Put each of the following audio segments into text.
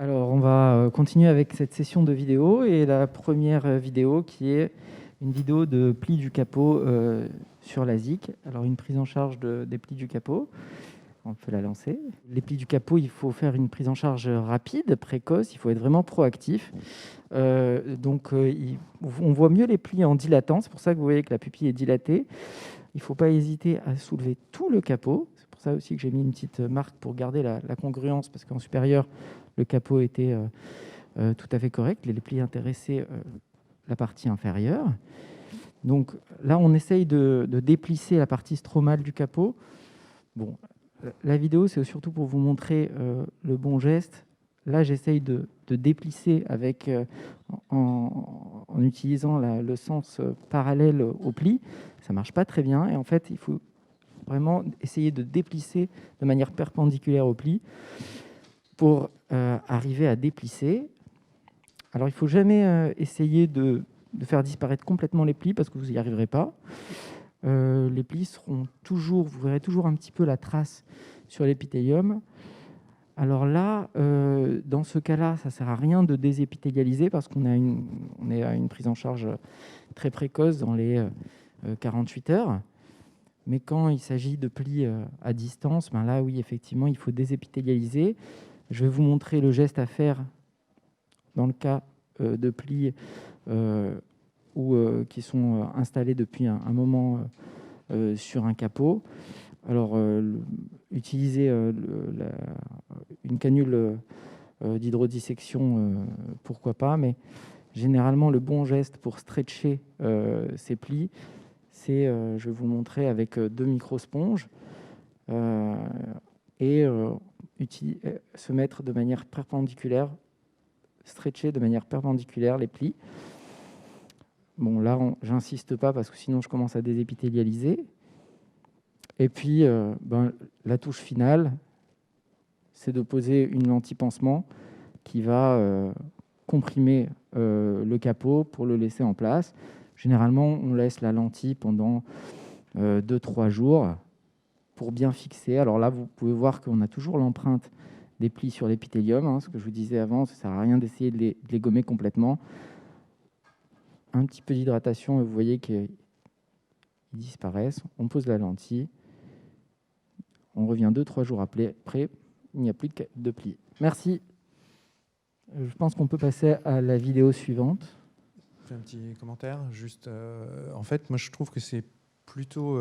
Alors, on va continuer avec cette session de vidéo et la première vidéo qui est une vidéo de pli du capot sur la ZIC. Alors, une prise en charge des plis du capot, on peut la lancer. Les plis du capot, il faut faire une prise en charge rapide, précoce, il faut être vraiment proactif. On voit mieux les plis en dilatant, c'est pour ça que vous voyez que la pupille est dilatée. Il ne faut pas hésiter à soulever tout le capot. C'est pour ça aussi que j'ai mis une petite marque pour garder la congruence, parce qu'en supérieur, le capot était tout à fait correct. Les plis intéressaient la partie inférieure. Donc là, on essaye de déplisser la partie stromale du capot. Bon, la vidéo, c'est surtout pour vous montrer le bon geste. Là, j'essaye de déplisser avec, en utilisant le sens parallèle au pli. Ça ne marche pas très bien. Et en fait, il faut vraiment essayer de déplisser de manière perpendiculaire au pli pour arriver à déplisser. Alors, il ne faut jamais essayer de faire disparaître complètement les plis parce que vous n'y arriverez pas. Les plis seront toujours, vous verrez toujours un petit peu la trace sur l'épithélium. Alors là, dans ce cas-là, ça ne sert à rien de désépithélialiser parce qu'on est à une prise en charge très précoce dans les 48 heures. Mais quand il s'agit de plis à distance, ben là, oui, effectivement, il faut désépithélialiser. Je vais vous montrer le geste à faire dans le cas de plis qui sont installés depuis un moment sur un capot. Alors, utiliser une canule d'hydrodissection, pourquoi pas, mais généralement, le bon geste pour stretcher ces plis, c'est, je vais vous montrer avec 2 micro-sponges et se mettre de manière perpendiculaire, stretcher de manière perpendiculaire les plis. Bon, là, j'insiste pas parce que sinon je commence à désépithélialiser. Et puis, la touche finale, c'est de poser une lentille pansement qui va comprimer le capot pour le laisser en place. Généralement, on laisse la lentille pendant 2-3 jours pour bien fixer. Alors là, vous pouvez voir qu'on a toujours l'empreinte des plis sur l'épithélium. Hein, ce que je vous disais avant, ça ne sert à rien d'essayer de les gommer complètement. Un petit peu d'hydratation et vous voyez qu'ils disparaissent. On pose la lentille. On revient 2-3 jours après, il n'y a plus de plis. Merci. Je pense qu'on peut passer à la vidéo suivante. Un petit commentaire, juste. En fait, moi, je trouve que c'est plutôt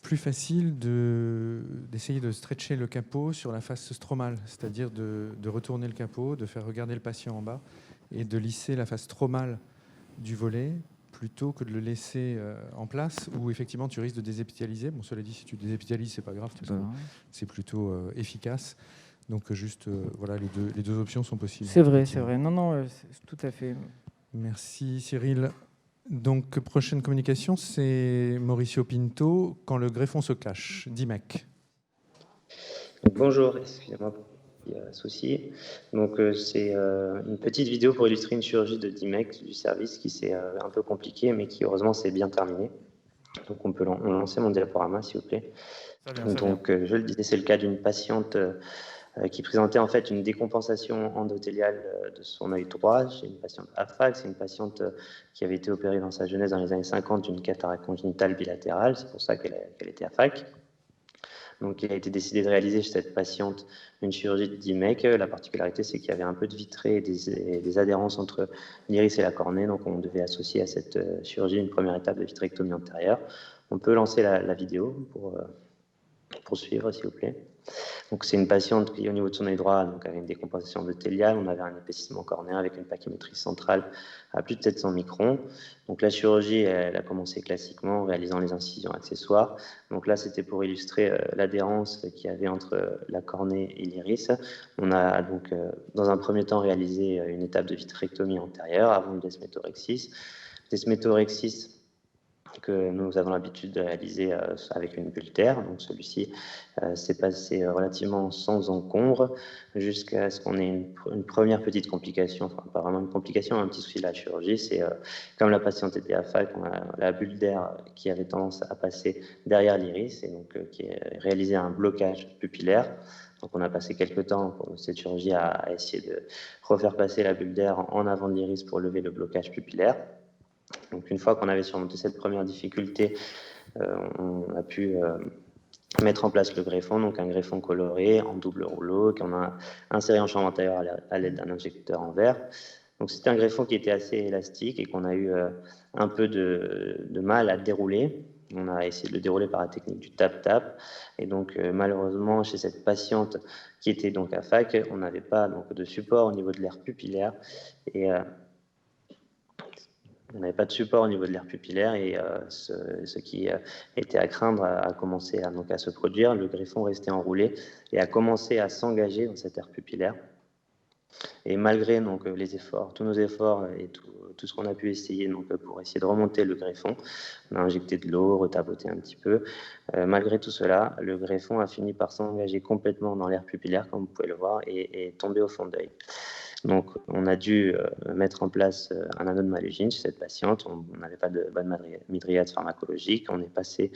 plus facile d'essayer de stretcher le capot sur la face stromale, c'est-à-dire de retourner le capot, de faire regarder le patient en bas et de lisser la face stromale du volet plutôt que de le laisser en place où effectivement tu risques de désépithélialiser. Bon, cela dit, si tu désépithélialises, c'est pas grave, c'est plutôt efficace. Donc juste, voilà, les deux options sont possibles. C'est vrai, c'est vrai. Non, tout à fait. Merci Cyril. Donc prochaine communication, c'est Mauricio Pinto, quand le greffon se cache, d'IMEC. Bonjour, excusez-moi pour le souci. Donc c'est une petite vidéo pour illustrer une chirurgie de DIMEC du service qui s'est un peu compliquée, mais qui heureusement s'est bien terminée. Donc on peut lancer mon diaporama, s'il vous plaît. Donc je le disais, c'est le cas d'une patiente qui présentait en fait une décompensation endothéliale de son œil droit. C'est une patiente AFAC, c'est une patiente qui avait été opérée dans sa jeunesse dans les années 50 d'une cataracte congénitale bilatérale, c'est pour ça qu'elle était AFAC. Donc il a été décidé de réaliser chez cette patiente une chirurgie de DIMEC. La particularité, c'est qu'il y avait un peu de vitrée et des adhérences entre l'iris et la cornée, donc on devait associer à cette chirurgie une première étape de vitrectomie antérieure. On peut lancer la vidéo pour poursuivre, s'il vous plaît. Donc c'est une patiente qui, au niveau de son œil droit, donc avait une décompensation endothéliale. On avait un épaississement cornéen avec une pachymétrie centrale à plus de 700 microns. Donc la chirurgie, elle a commencé classiquement en réalisant les incisions accessoires. Donc là, c'était pour illustrer l'adhérence qu'il y avait entre la cornée et l'iris. On a donc, dans un premier temps, réalisé une étape de vitrectomie antérieure avant le desmétorexis. Le desmétorexis que nous avons l'habitude de réaliser avec une bulle d'air. Donc celui-ci s'est passé relativement sans encombre jusqu'à ce qu'on ait une première petite complication, enfin pas vraiment une complication, un petit souci de la chirurgie. C'est comme la patiente était à fac, on a la bulle d'air qui avait tendance à passer derrière l'iris et donc qui a réalisé un blocage pupillaire. Donc on a passé quelques temps pour cette chirurgie à essayer de refaire passer la bulle d'air en avant de l'iris pour lever le blocage pupillaire. Donc une fois qu'on avait surmonté cette première difficulté, on a pu mettre en place le greffon, donc un greffon coloré en double rouleau qu'on a inséré en chambre antérieure à l'aide d'un injecteur en verre. Donc c'était un greffon qui était assez élastique et qu'on a eu un peu de mal à dérouler. On a essayé de le dérouler par la technique du tap-tap. Et donc malheureusement, chez cette patiente qui était donc à fac, on n'avait pas donc, de support au niveau de l'aire pupillaire. Et on n'avait pas de support au niveau de l'aire pupillaire et ce qui était à craindre a commencé à se produire. Le greffon restait enroulé et a commencé à s'engager dans cette aire pupillaire. Et malgré donc, les efforts, tous nos efforts et tout ce qu'on a pu essayer donc, pour essayer de remonter le greffon, on a injecté de l'eau, retapoté un petit peu. Malgré tout cela, le greffon a fini par s'engager complètement dans l'aire pupillaire, comme vous pouvez le voir, et tomber au fond de l'œil. Donc, on a dû mettre en place un anneau de Malugine chez cette patiente. On n'avait pas de bonne mydriate pharmacologique. On est passé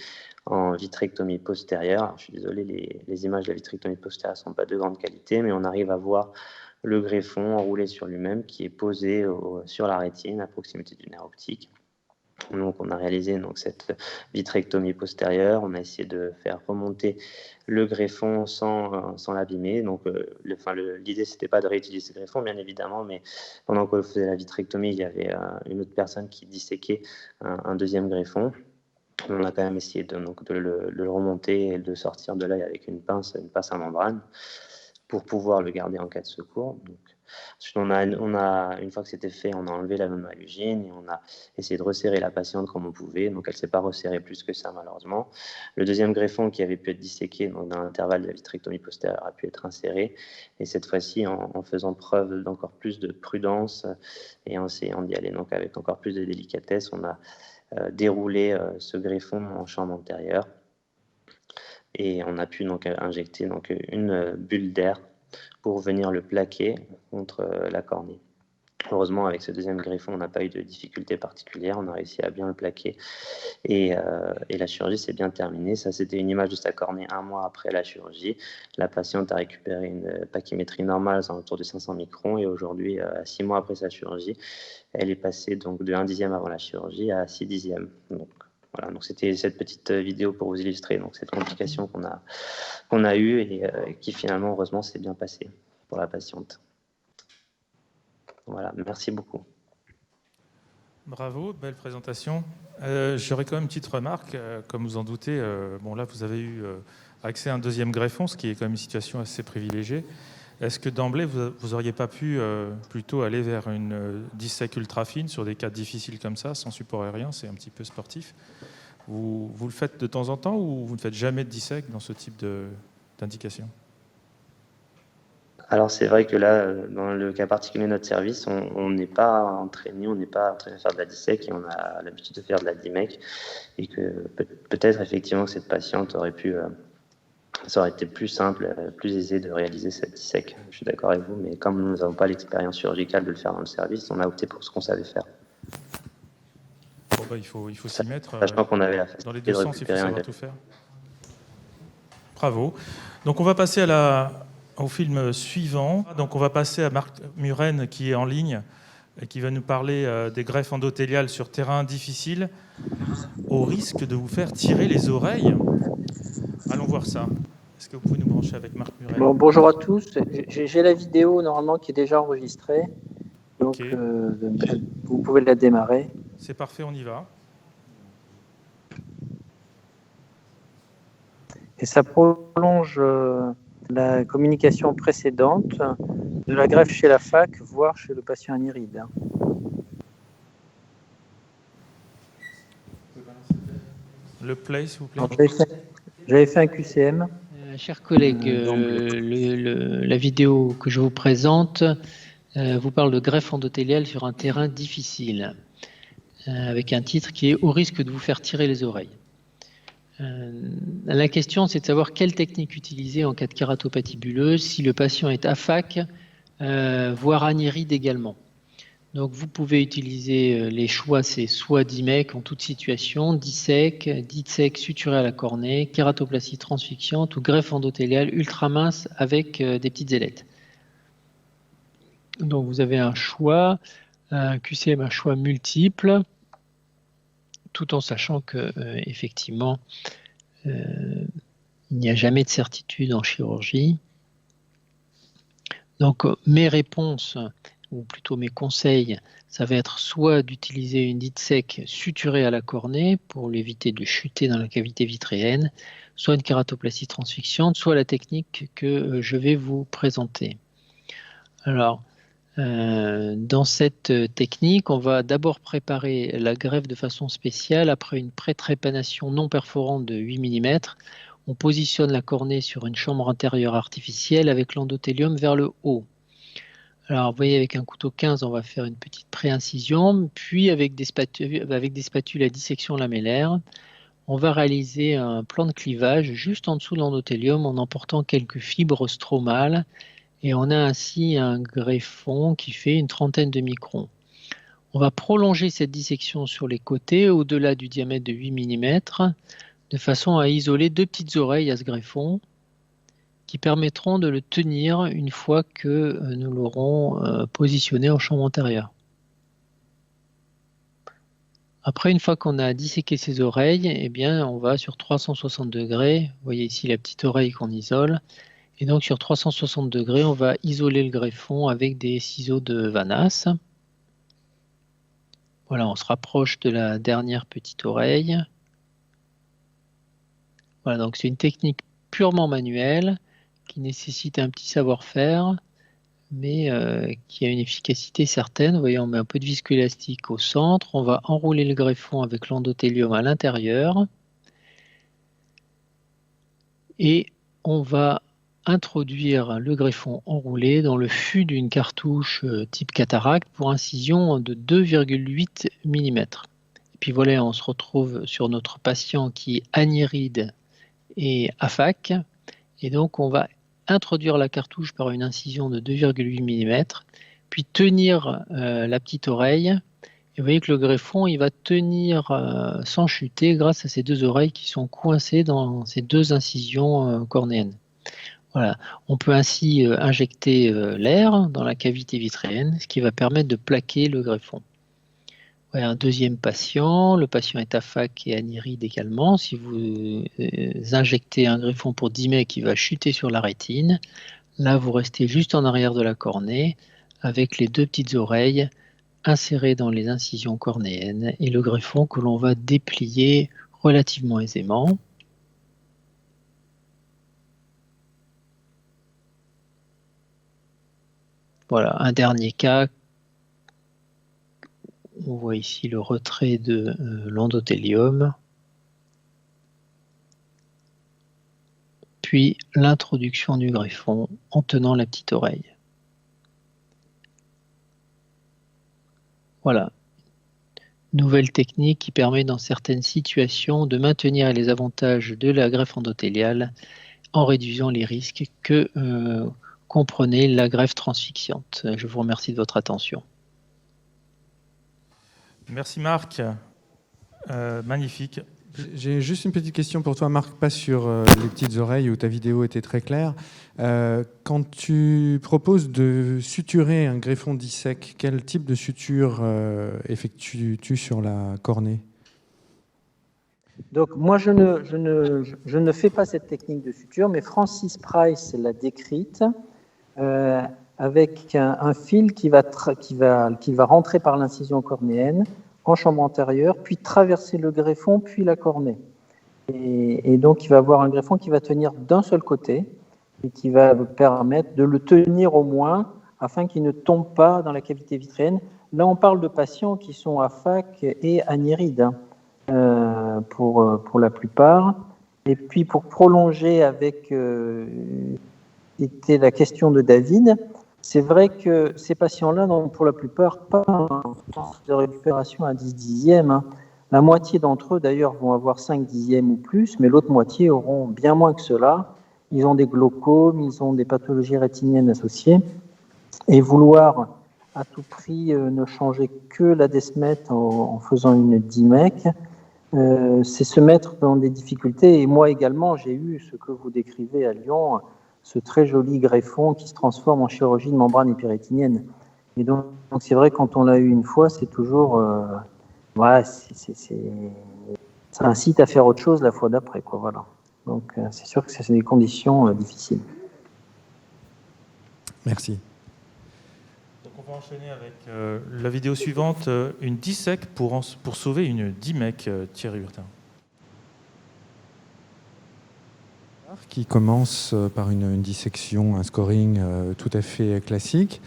en vitrectomie postérieure. Alors, je suis désolé, les images de la vitrectomie postérieure ne sont pas de grande qualité, mais on arrive à voir le greffon enroulé sur lui-même qui est posé sur la rétine à proximité du nerf optique. Donc, on a réalisé donc, cette vitrectomie postérieure. On a essayé de faire remonter le greffon sans l'abîmer. Donc, l'idée, c'était pas de réutiliser ce greffon, bien évidemment, mais pendant qu'on faisait la vitrectomie, il y avait une autre personne qui disséquait un deuxième greffon. On a quand même essayé de le remonter et de sortir de l'œil avec une pince à membrane pour pouvoir le garder en cas de secours. Donc, une fois que c'était fait, on a enlevé la Malugine et on a essayé de resserrer la patiente comme on pouvait. Donc, elle ne s'est pas resserrée plus que ça, malheureusement. Le deuxième greffon qui avait pu être disséqué donc, dans l'intervalle de la vitrectomie postérieure a pu être inséré. Et cette fois-ci, en faisant preuve d'encore plus de prudence et en essayant d'y aller donc, avec encore plus de délicatesse, on a déroulé ce greffon en chambre antérieure. Et on a pu donc injecter donc, une bulle d'air pour venir le plaquer contre la cornée. Heureusement, avec ce deuxième greffon, on n'a pas eu de difficulté particulière. On a réussi à bien le plaquer et la chirurgie s'est bien terminée. Ça, c'était une image de sa cornée 1 mois après la chirurgie. La patiente a récupéré une pachymétrie normale autour de 500 microns et aujourd'hui, 6 mois après sa chirurgie, elle est passée donc, de 1/10 avant la chirurgie à 6/10. Voilà, donc c'était cette petite vidéo pour vous illustrer donc, cette complication qu'on a eue et qui finalement, heureusement, s'est bien passée pour la patiente. Voilà, merci beaucoup. Bravo, belle présentation. J'aurais quand même une petite remarque. Comme vous en doutez, bon, là, vous avez eu accès à un deuxième greffon, ce qui est quand même une situation assez privilégiée. Est-ce que d'emblée, vous n'auriez pas pu plutôt aller vers une dissèque ultra fine sur des cas difficiles comme ça, sans support aérien? C'est un petit peu sportif. Vous le faites de temps en temps ou vous ne faites jamais de dissèque dans ce type d'indication? Alors c'est vrai que là, dans le cas particulier de notre service, on n'est pas entraîné, on n'est pas entraîné à faire de la dissèque et on a l'habitude de faire de la DIMEC et que peut-être effectivement cette patiente aurait pu... ça aurait été plus simple, plus aisé de réaliser cette dissèque. Je suis d'accord avec vous, mais comme nous n'avons pas l'expérience chirurgicale de le faire dans le service, on a opté pour ce qu'on savait faire. Bon, bah, il faut s'y mettre. Sachant qu'on avait la dans les deux sens, il faut savoir tout faire. Bravo. Donc on va passer au film suivant. Donc on va passer à Marc Muren qui est en ligne et qui va nous parler des greffes endothéliales sur terrain difficile au risque de vous faire tirer les oreilles. Allons voir ça. Est-ce que vous pouvez nous brancher avec Marc Muren? Bon, bonjour à tous. J'ai la vidéo normalement qui est déjà enregistrée. Donc okay. Vous pouvez la démarrer. C'est parfait, on y va. Et ça prolonge la communication précédente de la greffe chez la fac, voire chez le patient aniride. Le play, s'il vous plaît. J'avais fait un QCM. Chers collègues, la vidéo que je vous présente vous parle de greffe endothéliale sur un terrain difficile. avec un titre qui est « Au risque de vous faire tirer les oreilles ». La question, c'est de savoir quelle technique utiliser en cas de kératopathie bulleuse si le patient est AFAC, voire anyride également. Donc vous pouvez utiliser les choix, c'est soit DIMEC en toute situation, DITSEC suturé à la cornée, kératoplastie transfixiante ou greffe endothéliale ultra mince avec des petites ailettes. Donc vous avez un choix, un QCM, un choix multiple, tout en sachant que effectivement il n'y a jamais de certitude en chirurgie. Donc mes réponses, ou plutôt mes conseils, ça va être soit d'utiliser une DITSEC suturée à la cornée pour l'éviter de chuter dans la cavité vitréenne, soit une kératoplastie transfixiante, soit la technique que je vais vous présenter. Alors, dans cette technique, on va d'abord préparer la greffe de façon spéciale. Après une pré-trépanation non perforante de 8 mm, on positionne la cornée sur une chambre intérieure artificielle avec l'endothélium vers le haut. Alors, vous voyez, avec un couteau 15, on va faire une petite pré-incision, puis avec des spatules à dissection lamellaire, on va réaliser un plan de clivage juste en dessous de l'endothélium en emportant quelques fibres stromales. Et on a ainsi un greffon qui fait une trentaine de microns. On va prolonger cette dissection sur les côtés au-delà du diamètre de 8 mm de façon à isoler 2 petites oreilles à ce greffon qui permettront de le tenir une fois que nous l'aurons positionné en chambre antérieure. Après, une fois qu'on a disséqué ces oreilles, eh bien, on va sur 360 degrés. Vous voyez ici la petite oreille qu'on isole. Et donc sur 360 degrés, on va isoler le greffon avec des ciseaux de Vannas. Voilà, on se rapproche de la dernière petite oreille. Voilà, donc c'est une technique purement manuelle qui nécessite un petit savoir-faire, mais qui a une efficacité certaine. Vous voyez, on met un peu de viscoélastique au centre. On va enrouler le greffon avec l'endothélium à l'intérieur. Et on va introduire le greffon enroulé dans le fût d'une cartouche type cataracte pour incision de 2,8 mm. Et puis voilà, on se retrouve sur notre patient qui est anyride et AFAC. Et donc on va introduire la cartouche par une incision de 2,8 mm, puis tenir la petite oreille. Et vous voyez que le greffon, il va tenir sans chuter grâce à ces 2 oreilles qui sont coincées dans ces 2 incisions cornéennes. Voilà. On peut ainsi injecter l'air dans la cavité vitréenne, ce qui va permettre de plaquer le greffon. Voilà, un deuxième patient, le patient est AFAC et anyride également. Si vous injectez un greffon pour 10 mètres qui va chuter sur la rétine, là vous restez juste en arrière de la cornée avec les 2 petites oreilles insérées dans les incisions cornéennes et le greffon que l'on va déplier relativement aisément. Voilà, un dernier cas. On voit ici le retrait de l'endothélium. Puis l'introduction du greffon en tenant la petite oreille. Voilà. Nouvelle technique qui permet dans certaines situations de maintenir les avantages de la greffe endothéliale en réduisant les risques que comprenait la greffe transfixiante. Je vous remercie de votre attention. Merci Marc. Magnifique. J'ai juste une petite question pour toi, Marc, pas sur les petites oreilles où ta vidéo était très claire. Quand tu proposes de suturer un greffon DISSEC, quel type de suture effectues-tu sur la cornée? Donc moi, je ne fais pas cette technique de suture, mais Francis Price l'a décrite avec un fil qui va rentrer par l'incision cornéenne en chambre antérieure, puis traverser le greffon, puis la cornée. Et donc, il va avoir un greffon qui va tenir d'un seul côté et qui va permettre de le tenir au moins afin qu'il ne tombe pas dans la cavité vitréenne. Là, on parle de patients qui sont AFAC et anyrides pour la plupart. Et puis, pour prolonger avec c'était la question de David, C'est vrai que ces patients-là n'ont pour la plupart pas un temps de récupération à 10 dixièmes. Hein. La moitié d'entre eux, d'ailleurs, vont avoir 5 dixièmes ou plus, mais l'autre moitié auront bien moins que cela. Ils ont des glaucomes, ils ont des pathologies rétiniennes associées. Et vouloir à tout prix ne changer que la desmette en faisant une DIMEC, c'est se mettre dans des difficultés. Et moi également, j'ai eu ce que vous décrivez à Lyon, ce très joli greffon qui se transforme en chirurgie de membrane hyperrétinienne. Et donc c'est vrai, quand on l'a eu une fois, c'est toujours... voilà, ça incite à faire autre chose la fois d'après, quoi, voilà. Donc c'est sûr que c'est des conditions difficiles. Merci. Donc on va enchaîner avec la vidéo suivante, une dissec pour sauver une DIMEC, Thierry Hurtin. Qui commence par une dissection, un scoring tout à fait classique,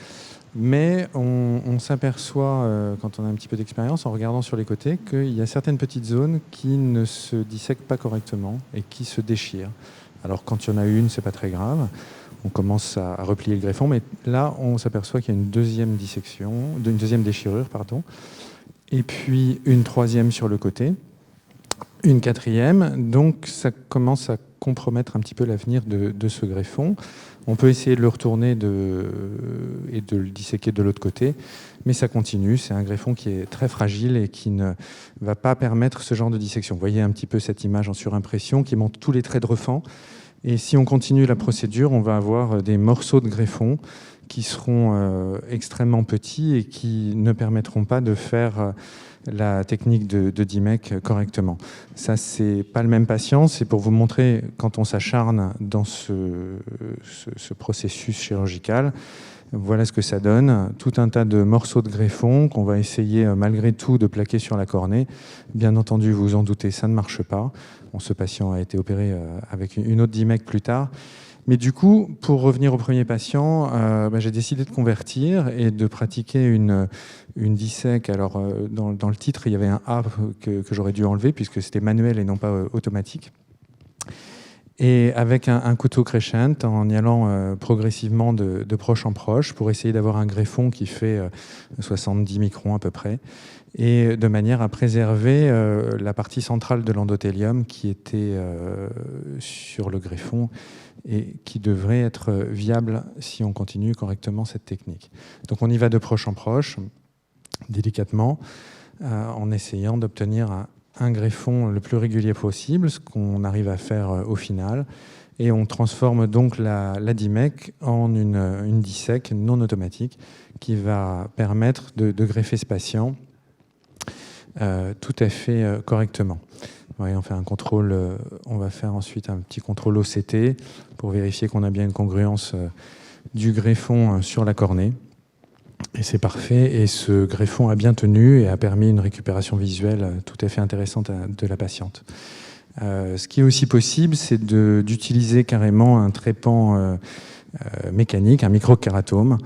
mais on s'aperçoit, quand on a un petit peu d'expérience, en regardant sur les côtés, qu'il y a certaines petites zones qui ne se dissèquent pas correctement et qui se déchirent. Alors quand il y en a une, c'est pas très grave, on commence à replier le greffon, mais là on s'aperçoit qu'il y a une deuxième déchirure, et puis une troisième sur le côté, une quatrième, donc ça commence à compromettre un petit peu l'avenir de ce greffon. On peut essayer de le retourner et de le disséquer de l'autre côté, mais ça continue. C'est un greffon qui est très fragile et qui ne va pas permettre ce genre de dissection. Vous voyez un petit peu cette image en surimpression qui montre tous les traits de refend. Et si on continue la procédure, on va avoir des morceaux de greffon qui seront extrêmement petits et qui ne permettront pas de faire la technique de DIMEC correctement. Ça, c'est pas le même patient. C'est pour vous montrer, quand on s'acharne dans ce processus chirurgical, voilà ce que ça donne. Tout un tas de morceaux de greffon qu'on va essayer malgré tout de plaquer sur la cornée. Bien entendu, vous vous en doutez, ça ne marche pas. Bon, ce patient a été opéré avec une autre DIMEC plus tard. Mais du coup, pour revenir au premier patient, j'ai décidé de convertir et de pratiquer une dissec. Alors, dans le titre, il y avait un A que j'aurais dû enlever puisque c'était manuel et non pas automatique. Et avec un couteau crescent, en y allant progressivement de proche en proche pour essayer d'avoir un greffon qui fait 70 microns à peu près, et de manière à préserver la partie centrale de l'endothélium qui était sur le greffon et qui devrait être viable si on continue correctement cette technique. Donc on y va de proche en proche, délicatement, en essayant d'obtenir un greffon le plus régulier possible, ce qu'on arrive à faire au final, et on transforme donc la DIMEC en une dissec non automatique qui va permettre de greffer ce patient tout à fait correctement. Ouais, on fait un contrôle, on va faire ensuite un petit contrôle OCT pour vérifier qu'on a bien une congruence du greffon sur la cornée. Et c'est parfait. Et ce greffon a bien tenu et a permis une récupération visuelle tout à fait intéressante de la patiente. Ce qui est aussi possible, c'est d'utiliser carrément un trépan mécanique, un microkératome.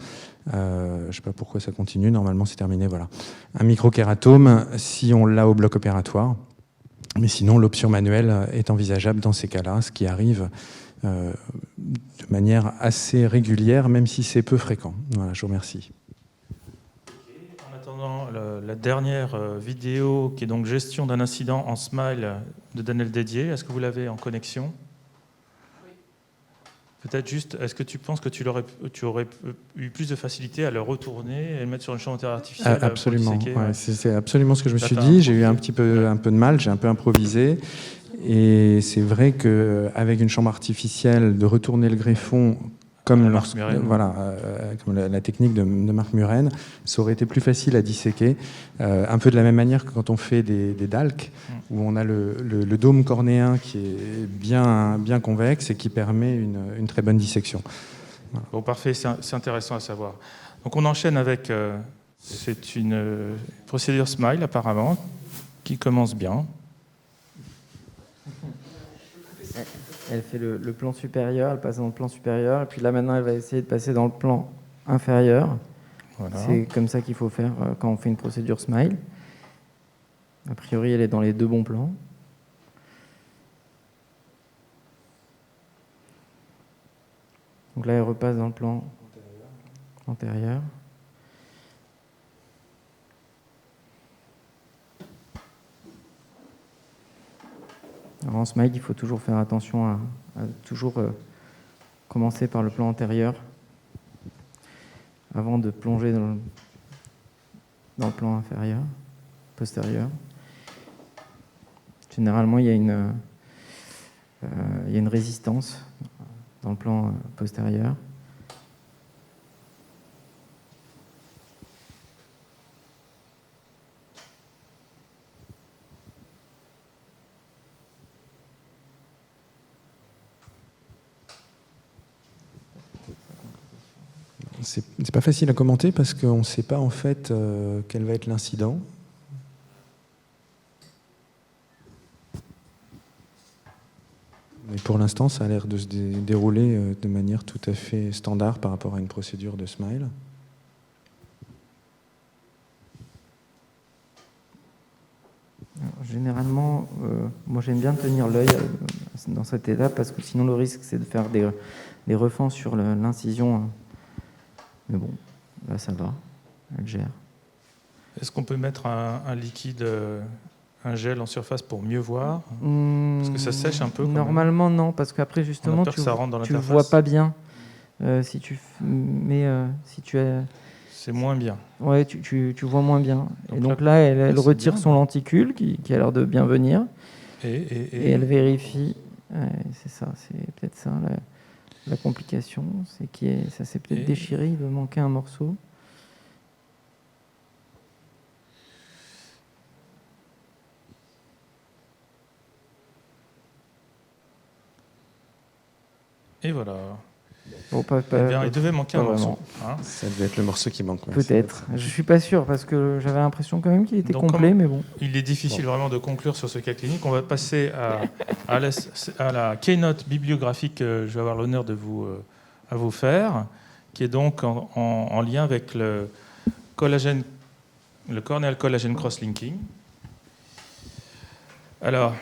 Je ne sais pas pourquoi ça continue, normalement c'est terminé, voilà. Un microkératome, si on l'a au bloc opératoire. Mais sinon, l'option manuelle est envisageable dans ces cas-là, ce qui arrive de manière assez régulière, même si c'est peu fréquent. Voilà, je vous remercie. En attendant la dernière vidéo, qui est donc gestion d'un incident en SMILE de Daniel Dédier, est-ce que vous l'avez en connexion ? Peut-être juste, est-ce que tu penses que tu aurais eu plus de facilité à le retourner et le mettre sur une chambre artificielle? Absolument, ouais, c'est absolument ce que je me suis dit. J'ai eu un peu de mal, j'ai un peu improvisé. Et c'est vrai qu'avec une chambre artificielle, de retourner le greffon comme la technique de Marc Muren, ça aurait été plus facile à disséquer. Un peu de la même manière que quand on fait des DALC, où on a le dôme cornéen qui est bien convexe et qui permet une très bonne dissection. Voilà. Bon, parfait, c'est intéressant à savoir. Donc on enchaîne avec, c'est une procédure SMILE apparemment, qui commence bien. Elle fait le plan supérieur, elle passe dans le plan supérieur, et puis là maintenant elle va essayer de passer dans le plan inférieur. Voilà. C'est comme ça qu'il faut faire quand on fait une procédure SMILE. A priori elle est dans les deux bons plans. Donc là elle repasse dans le plan antérieur. Alors en smile, il faut toujours faire attention à toujours commencer par le plan antérieur avant de plonger dans le plan inférieur, postérieur. Généralement, il y a une résistance dans le plan postérieur. C'est pas facile à commenter parce qu'on ne sait pas en fait quel va être l'incident. Mais pour l'instant, ça a l'air de se dérouler de manière tout à fait standard par rapport à une procédure de smile. Alors, généralement, moi j'aime bien tenir l'œil dans cette étape parce que sinon le risque c'est de faire des refends sur l'incision. Mais bon, là ça va, elle gère. Est-ce qu'on peut mettre un liquide, un gel en surface pour mieux voir? Parce que ça sèche un peu quand normalement non, parce qu'après justement tu ne vois pas bien. Si tu as... C'est moins bien. Ouais, tu vois moins bien. Donc là, elle retire bien son lenticule qui a l'air de bien venir. Et elle vérifie. C'est ça, c'est peut-être ça la complication. C'est ça s'est peut-être déchiré, il veut manquer un morceau. Et voilà. Bon, il devait manquer un morceau. Hein, ça devait être le morceau qui manque. Peut-être. Je ne suis pas sûr parce que j'avais l'impression quand même qu'il était complet, mais bon. Il est difficile vraiment de conclure sur ce cas clinique. On va passer à la keynote bibliographique que je vais avoir l'honneur de à vous faire, qui est donc en lien avec le corneal collagen cross-linking. Alors,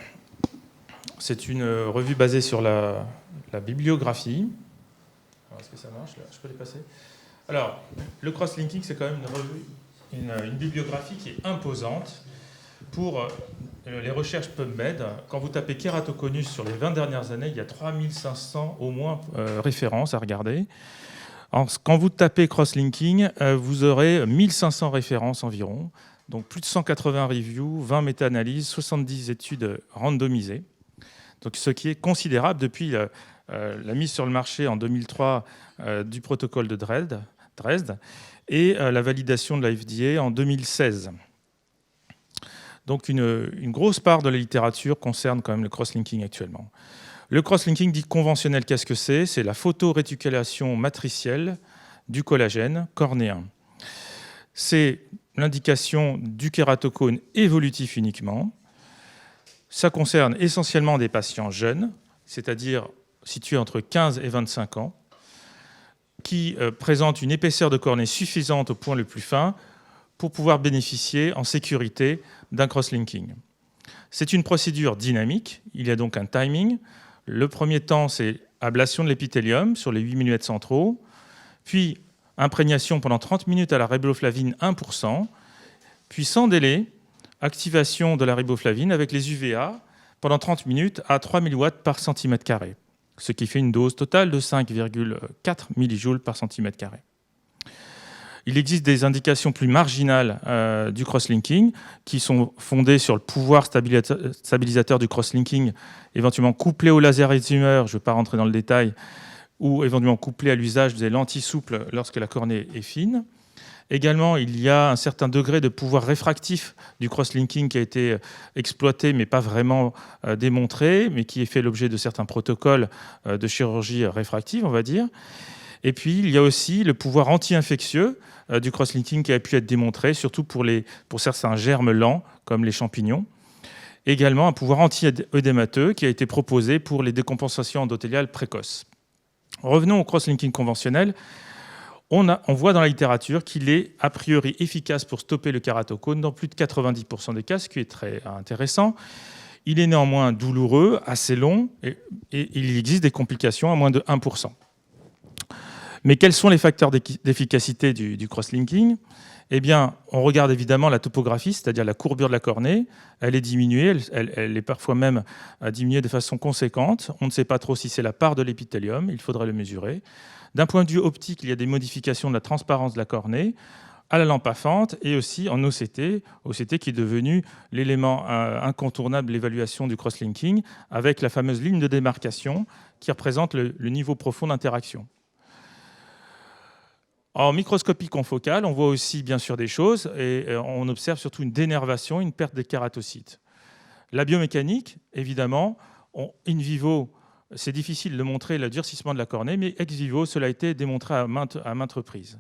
c'est une revue basée sur la bibliographie. Est-ce que ça marche là? Je peux les passer. Alors, le cross-linking, c'est quand même une revue, une bibliographie qui est imposante pour les recherches PubMed. Quand vous tapez kératoconus sur les 20 dernières années, il y a 3500 au moins références à regarder. Quand vous tapez cross-linking, vous aurez 1500 références environ, donc plus de 180 reviews, 20 méta-analyses, 70 études randomisées. Donc, ce qui est considérable depuis la mise sur le marché en 2003 du protocole de Dresde et la validation de la FDA en 2016. Donc une grosse part de la littérature concerne quand même le cross-linking actuellement. Le cross-linking dit conventionnel, qu'est-ce que c'est? C'est la photoréticulation matricielle du collagène cornéen. C'est l'indication du kératocone évolutif uniquement. Ça concerne essentiellement des patients jeunes, c'est-à-dire situés entre 15 et 25 ans, qui présentent une épaisseur de cornée suffisante au point le plus fin pour pouvoir bénéficier en sécurité d'un cross-linking. C'est une procédure dynamique, il y a donc un timing. Le premier temps, c'est ablation de l'épithélium sur les 8 mm centraux, puis imprégnation pendant 30 minutes à la riboflavine 1%, puis sans délai, activation de la riboflavine avec les UVA pendant 30 minutes à 3000 watts par centimètre carré, ce qui fait une dose totale de 5,4 millijoules par centimètre carré. Il existe des indications plus marginales du cross-linking qui sont fondées sur le pouvoir stabilisateur du cross-linking, éventuellement couplé au laser excimer, je ne vais pas rentrer dans le détail, ou éventuellement couplé à l'usage des lentilles souples lorsque la cornée est fine. Également, il y a un certain degré de pouvoir réfractif du cross-linking qui a été exploité, mais pas vraiment démontré, mais qui est fait l'objet de certains protocoles de chirurgie réfractive, on va dire. Et puis, il y a aussi le pouvoir anti-infectieux du cross-linking qui a pu être démontré, surtout pour certains germes lents, comme les champignons. Également, un pouvoir anti-œdémateux qui a été proposé pour les décompensations endothéliales précoces. Revenons au cross-linking conventionnel. On voit dans la littérature qu'il est a priori efficace pour stopper le kératocone dans plus de 90% des cas, ce qui est très intéressant. Il est néanmoins douloureux, assez long, et il existe des complications à moins de 1%. Mais quels sont les facteurs d'efficacité du cross-linking? Eh bien, on regarde évidemment la topographie, c'est-à-dire la courbure de la cornée. Elle est diminuée, elle est parfois même diminuée de façon conséquente. On ne sait pas trop si c'est la part de l'épithélium, il faudrait le mesurer. D'un point de vue optique, il y a des modifications de la transparence de la cornée à la lampe à fente et aussi en OCT qui est devenu l'élément incontournable de l'évaluation du cross-linking avec la fameuse ligne de démarcation qui représente le niveau profond d'interaction. En microscopie confocale, on voit aussi bien sûr des choses et on observe surtout une dénervation, une perte des kératocytes. La biomécanique, évidemment, in vivo, c'est difficile de montrer le durcissement de la cornée, mais ex vivo, cela a été démontré à maintes reprises.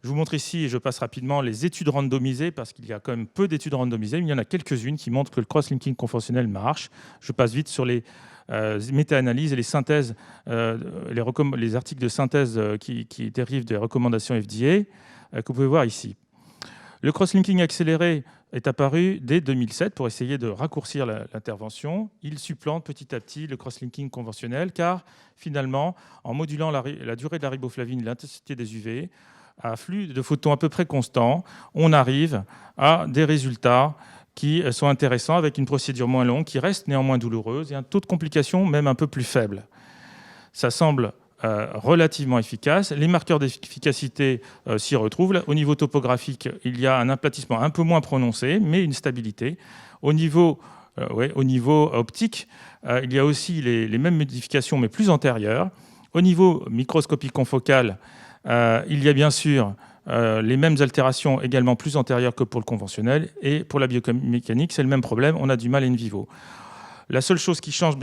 Je vous montre ici, et je passe rapidement, les études randomisées, parce qu'il y a quand même peu d'études randomisées, mais il y en a quelques-unes qui montrent que le cross-linking conventionnel marche. Je passe vite sur les méta-analyses et les synthèses, les articles de synthèse qui dérivent des recommandations FDA, que vous pouvez voir ici. Le cross-linking accéléré est apparu dès 2007 pour essayer de raccourcir l'intervention. Il supplante petit à petit le cross-linking conventionnel, car finalement, en modulant la durée de la riboflavine et l'intensité des UV, à flux de photons à peu près constant, on arrive à des résultats qui sont intéressants avec une procédure moins longue, qui reste néanmoins douloureuse et un taux de complication même un peu plus faible. Ça semble relativement efficace. Les marqueurs d'efficacité s'y retrouvent. Au niveau topographique, il y a un aplatissement un peu moins prononcé, mais une stabilité. Au niveau optique, il y a aussi les mêmes modifications, mais plus antérieures. Au niveau microscopique confocal, il y a bien sûr les mêmes altérations également plus antérieures que pour le conventionnel. Et pour la biomécanique, c'est le même problème, on a du mal in vivo. La seule chose qui change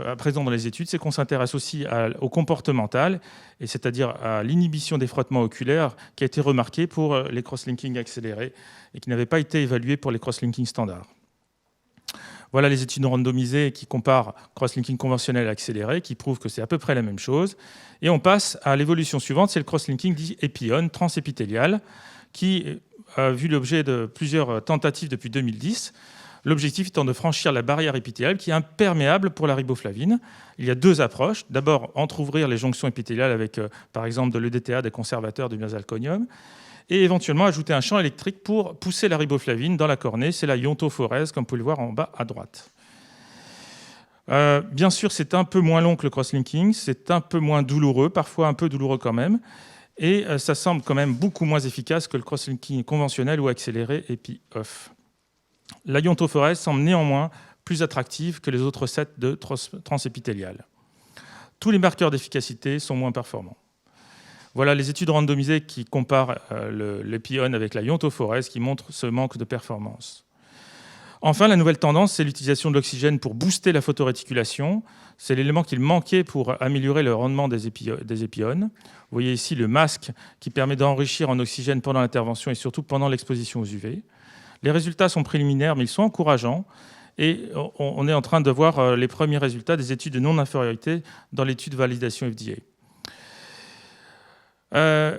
à présent dans les études, c'est qu'on s'intéresse aussi au comportemental, et c'est-à-dire à l'inhibition des frottements oculaires qui a été remarquée pour les cross-linking accélérés et qui n'avait pas été évaluée pour les cross-linking standards. Voilà les études randomisées qui comparent cross-linking conventionnel et accéléré, qui prouvent que c'est à peu près la même chose. Et on passe à l'évolution suivante, c'est le cross-linking dit épione, transépithélial, qui a vu l'objet de plusieurs tentatives depuis 2010. L'objectif étant de franchir la barrière épithéliale qui est imperméable pour la riboflavine. Il y a deux approches. D'abord, entrouvrir les jonctions épithéliales avec, par exemple, de l'EDTA, des conservateurs du mésalconium, et éventuellement ajouter un champ électrique pour pousser la riboflavine dans la cornée. C'est la iontophorèse, comme vous pouvez le voir en bas à droite. Bien sûr, c'est un peu moins long que le cross-linking, c'est un peu moins douloureux, parfois un peu douloureux quand même, et ça semble quand même beaucoup moins efficace que le cross-linking conventionnel ou accéléré EPI-OFF. La iontophorèse semble néanmoins plus attractive que les autres sets de transépithéliales. Tous les marqueurs d'efficacité sont moins performants. Voilà les études randomisées qui comparent l'épione avec la iontophorèse qui montrent ce manque de performance. Enfin, la nouvelle tendance, c'est l'utilisation de l'oxygène pour booster la photoréticulation. C'est l'élément qu'il manquait pour améliorer le rendement des épiones. Vous voyez ici le masque qui permet d'enrichir en oxygène pendant l'intervention et surtout pendant l'exposition aux UV. Les résultats sont préliminaires, mais ils sont encourageants. Et on est en train de voir les premiers résultats des études de non-infériorité dans l'étude validation FDA.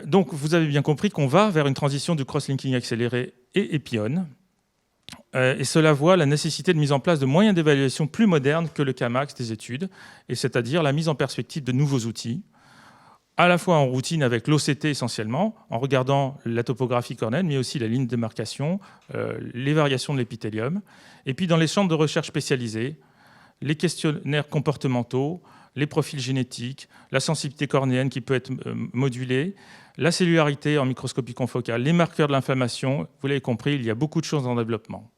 Donc, vous avez bien compris qu'on va vers une transition du cross-linking accéléré et épione. Et cela voit la nécessité de mise en place de moyens d'évaluation plus modernes que le Camax des études, et c'est-à-dire la mise en perspective de nouveaux outils, à la fois en routine avec l'OCT essentiellement, en regardant la topographie cornéenne, mais aussi la ligne de démarcation, les variations de l'épithélium, et puis dans les centres de recherche spécialisés, les questionnaires comportementaux, les profils génétiques, la sensibilité cornéenne qui peut être modulée, la cellularité en microscopie confocale, les marqueurs de l'inflammation. Vous l'avez compris, il y a beaucoup de choses en développement.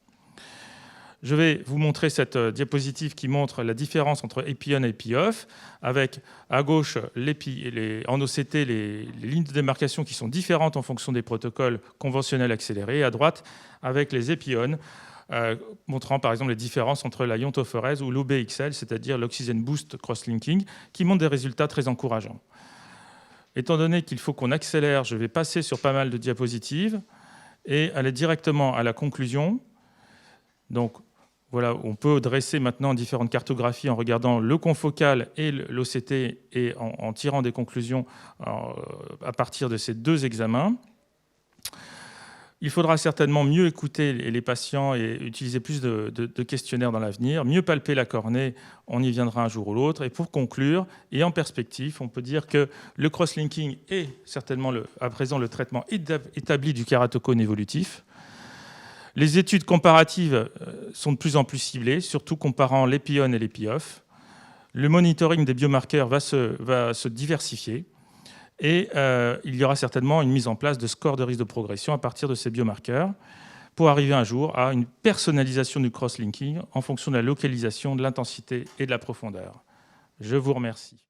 Je vais vous montrer cette diapositive qui montre la différence entre épione et EPI-OFF, avec à gauche en OCT les lignes de démarcation qui sont différentes en fonction des protocoles conventionnels accélérés, et à droite avec les épiones, montrant par exemple les différences entre la iontophorèse ou l'OBXL, c'est-à-dire l'Oxygen Boost Cross-Linking, qui montrent des résultats très encourageants. Étant donné qu'il faut qu'on accélère, je vais passer sur pas mal de diapositives et aller directement à la conclusion. Donc voilà, on peut dresser maintenant différentes cartographies en regardant le confocal et l'OCT et en tirant des conclusions à partir de ces deux examens. Il faudra certainement mieux écouter les patients et utiliser plus de questionnaires dans l'avenir, mieux palper la cornée, on y viendra un jour ou l'autre. Et pour conclure, et en perspective, on peut dire que le cross-linking est certainement à présent le traitement établi du kératocone évolutif. Les études comparatives sont de plus en plus ciblées, surtout comparant l'épi-on et l'épi-off. Le monitoring des biomarqueurs va se diversifier. Et il y aura certainement une mise en place de scores de risque de progression à partir de ces biomarqueurs pour arriver un jour à une personnalisation du cross-linking en fonction de la localisation, de l'intensité et de la profondeur. Je vous remercie.